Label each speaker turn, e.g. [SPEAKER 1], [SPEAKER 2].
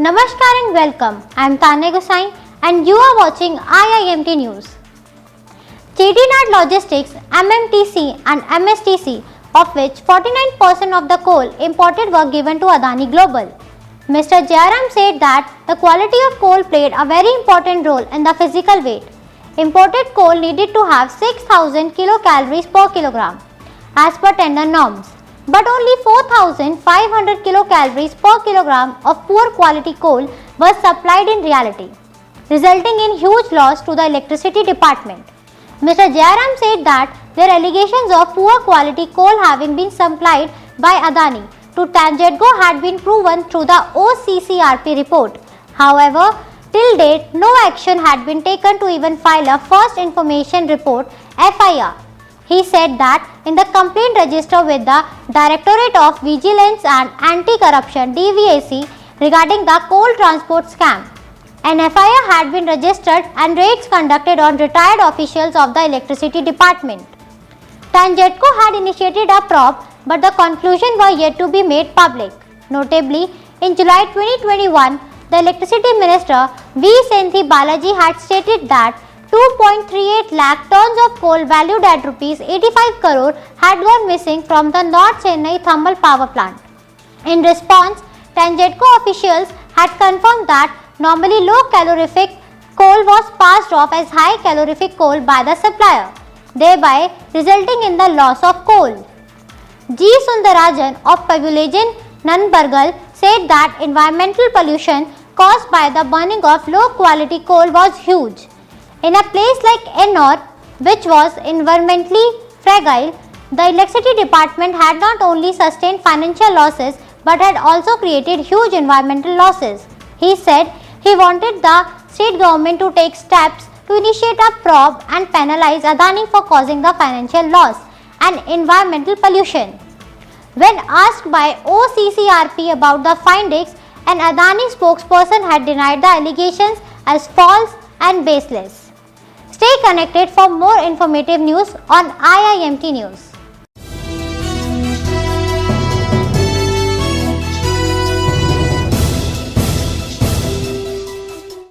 [SPEAKER 1] Namaskar and welcome. I am Tanya Gosai and you are watching IIMT News. Chettinad Logistics, MMTC and MSTC, of which 49% of the coal imported were given to Adani Global. Mr. Jairam said that the quality of coal played a very important role in the physical weight. Imported coal needed to have 6,000 kilocalories per kilogram as per tender norms, but only 4,500 kilocalories per kilogram of poor quality coal was supplied in reality, resulting in huge loss to the electricity department. Mr. Jairam said that there are allegations of poor quality coal having been supplied by Adani to TANGEDCO had been proven through the OCCRP report. However, till date, no action had been taken to even file a first information report (FIR). He said that in the complaint register with the Directorate of Vigilance and Anti-Corruption (DVAC) regarding the coal transport scam, an FIR had been registered and raids conducted on retired officials of the electricity department. TANGEDCO had initiated a probe, but the conclusions were yet to be made public. Notably, in July 2021, the Electricity Minister V. Senthi Balaji had stated that 2.38 lakh tons of coal valued at Rs 85 crore had gone missing from the North Chennai thermal power plant. In response, TANGEDCO officials had confirmed that normally low calorific coal was passed off as high calorific coal by the supplier, thereby resulting in the loss of coal. G. Sundarajan of Pavilion, Nanbargal, said that environmental pollution caused by the burning of low quality coal was huge. In a place like Ennore, which was environmentally fragile, the electricity department had not only sustained financial losses but had also created huge environmental losses. He said he wanted the state government to take steps to initiate a probe and penalize Adani for causing the financial loss and environmental pollution. When asked by OCCRP about the findings, an Adani spokesperson had denied the allegations as false and baseless. Stay connected for more informative news on IIMT News.